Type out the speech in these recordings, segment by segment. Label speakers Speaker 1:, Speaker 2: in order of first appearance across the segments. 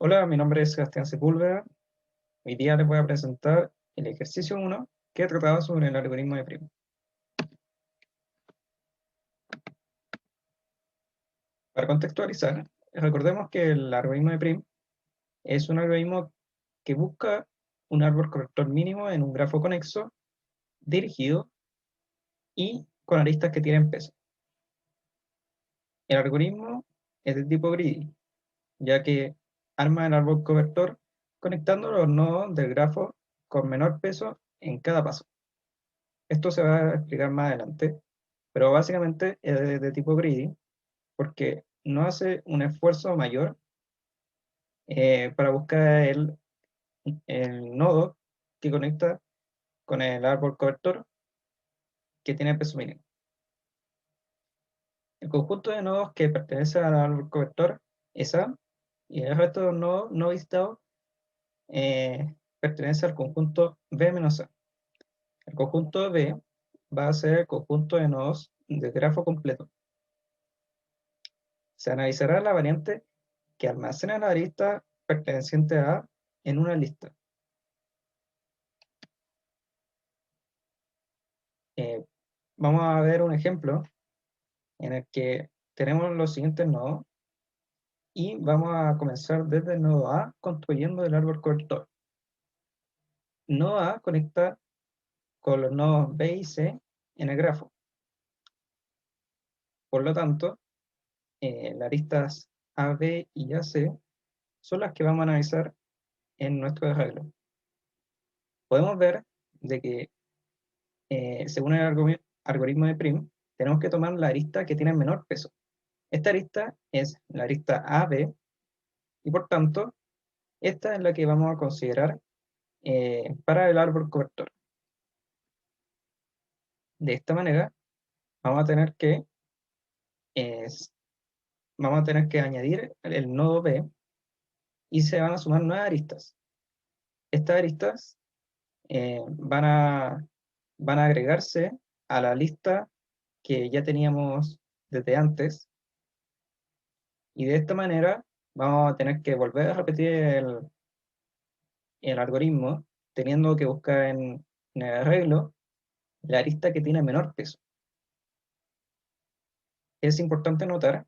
Speaker 1: Hola, mi nombre es Sebastián Sepúlveda. Hoy día les voy a presentar el ejercicio 1 que trataba sobre el algoritmo de Prim. Para contextualizar, recordemos que el algoritmo de Prim es un algoritmo que busca un árbol corrector mínimo en un grafo conexo, dirigido y con aristas que tienen peso. El algoritmo es de tipo greedy, ya que arma el árbol cobertor conectando los nodos del grafo con menor peso en cada paso. Esto se va a explicar más adelante, pero básicamente es de tipo greedy porque no hace un esfuerzo mayor para buscar el nodo que conecta con el árbol cobertor que tiene peso mínimo. El conjunto de nodos que pertenece al árbol cobertor es A, y el resto de los nodos no visitados pertenece al conjunto B-A. El conjunto B va a ser el conjunto de nodos del grafo completo. Se analizará la variante que almacena la arista perteneciente a A en una lista. Eh, Vamos a ver un ejemplo en el que tenemos los siguientes nodos y vamos a comenzar desde el nodo A construyendo el árbol colector. Nodo A conecta con los nodos B y C en el grafo. Por lo tanto, las aristas AB y AC son las que vamos a analizar en nuestro arreglo. Podemos ver de que según el algoritmo de Prim, tenemos que tomar la arista que tiene menor peso. Esta arista es la arista AB y por tanto, esta es la que vamos a considerar para el árbol cobertor. De esta manera, vamos a tener que, es- vamos a tener que añadir el nodo B y se van a sumar nuevas aristas. Estas aristas van a agregarse a la lista que ya teníamos desde antes y de esta manera vamos a tener que volver a repetir el algoritmo teniendo que buscar en el arreglo la arista que tiene menor peso. Es importante notar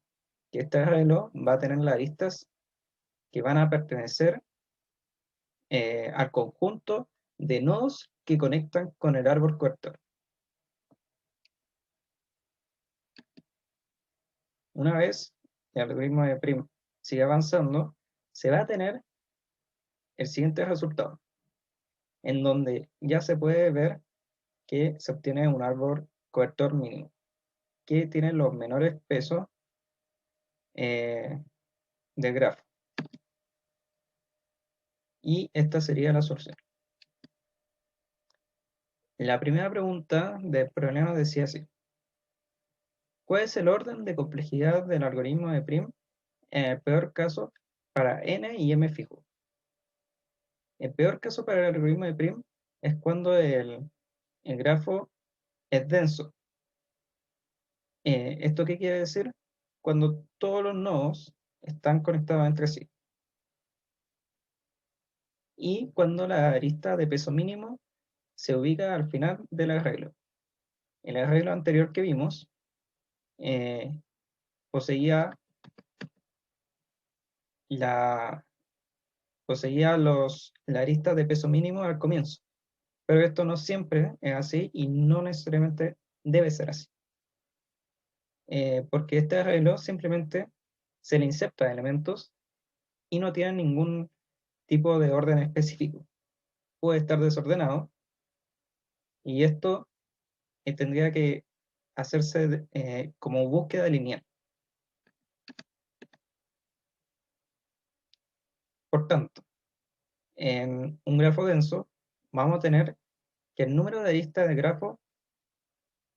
Speaker 1: que este arreglo va a tener las aristas que van a pertenecer al conjunto de nodos que conectan con el árbol colector. Una vez el algoritmo de Prim sigue avanzando, se va a tener el siguiente resultado, en donde ya se puede ver que se obtiene un árbol colector mínimo, que tiene los menores pesos eh, del grafo. Y esta sería la solución. La primera pregunta del problema decía así: ¿cuál es el orden de complejidad del algoritmo de Prim en el peor caso para n y m fijo? El peor caso para el algoritmo de Prim es cuando el grafo es denso. ¿Esto qué quiere decir? Cuando todos los nodos están conectados entre sí. Y cuando la arista de peso mínimo se ubica al final del arreglo. El arreglo anterior que vimos eh, poseía la, la arista de peso mínimo al comienzo. Pero esto no siempre es así y no necesariamente debe ser así. Porque este arreglo simplemente se le inserta elementos y no tiene ningún tipo de orden específico. Puede estar desordenado y esto tendría que hacerse como búsqueda lineal. Por tanto, en un grafo denso vamos a tener que el número de aristas del grafo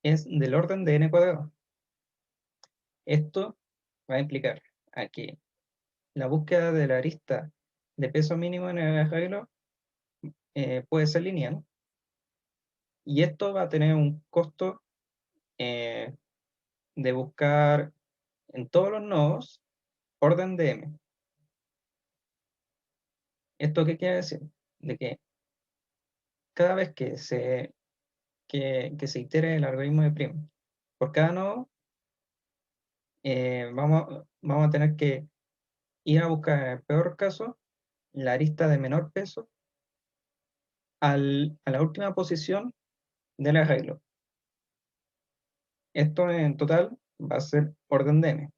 Speaker 1: es del orden de n cuadrado. Esto va a implicar a que la búsqueda de la arista de peso mínimo en el arreglo puede ser lineal y esto va a tener un costo eh, de buscar en todos los nodos orden de m. ¿Esto qué quiere decir? De que cada vez que se itere el algoritmo de Prim por cada nodo, vamos a tener que ir a buscar, en el peor caso, la arista de menor peso a la última posición del arreglo. Esto en total va a ser orden de n.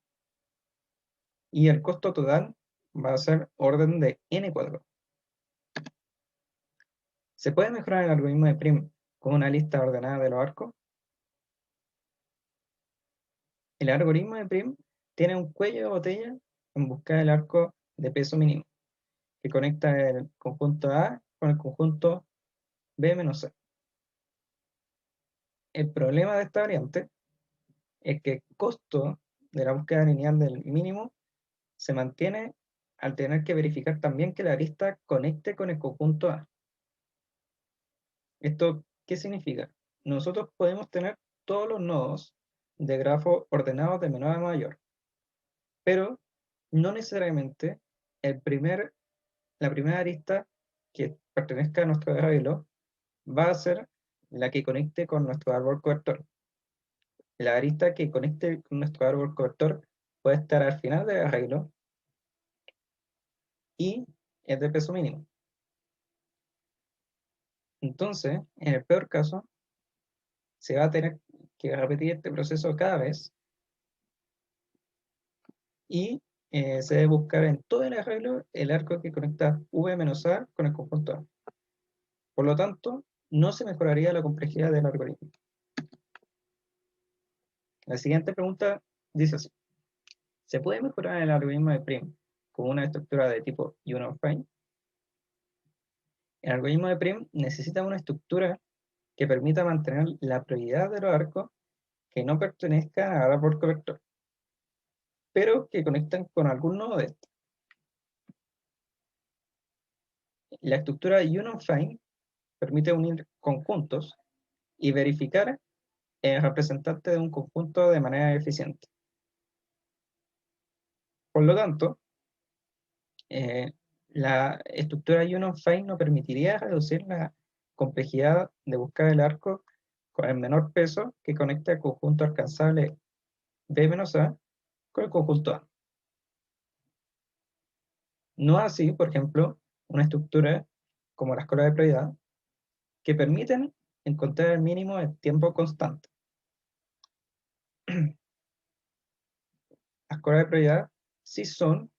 Speaker 1: Y el costo total va a ser orden de n cuadrado. ¿Se puede mejorar el algoritmo de Prim con una lista ordenada de los arcos? El algoritmo de Prim tiene un cuello de botella en busca del arco de peso mínimo, que conecta el conjunto A con el conjunto B menos C. El problema de esta variante es que el costo de la búsqueda lineal del mínimo se mantiene al tener que verificar también que la arista conecte con el conjunto A. ¿Esto qué significa? Nosotros podemos tener todos los nodos de grafo ordenados de menor a mayor, pero no necesariamente la primera arista que pertenezca a nuestro arreglo va a ser la que conecte con nuestro árbol cobertor. La arista que conecte con nuestro árbol cobertor puede estar al final del arreglo y es de peso mínimo. Entonces, en el peor caso, se va a tener que repetir este proceso cada vez y se debe buscar en todo el arreglo el arco que conecta V menos A con el conjunto A. Por lo tanto, no se mejoraría la complejidad del algoritmo. La siguiente pregunta dice así: ¿se puede mejorar el algoritmo de Prim con una estructura de tipo Unifine? El algoritmo de Prim necesita una estructura que permita mantener la prioridad de los arcos que no pertenezcan al árbol colector, pero que conectan con algún nodo de este. La estructura Unifine permite unir conjuntos y verificar el representante de un conjunto de manera eficiente. Por lo tanto, la estructura Unifine no permitiría reducir la complejidad de buscar el arco con el menor peso que conecta el conjunto alcanzable B menos A con el conjunto A. No así, por ejemplo, una estructura como la escala de prioridad, que permiten encontrar el mínimo en tiempo constante. Las escalas de prioridad sí son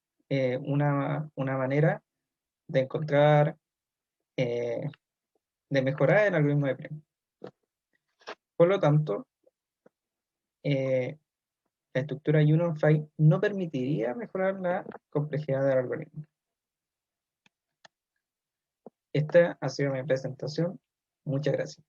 Speaker 1: una manera de encontrar, eh, de mejorar el algoritmo de Prim. Por lo tanto, la estructura Unify no permitiría mejorar la complejidad del algoritmo. Esta ha sido mi presentación. Muchas gracias.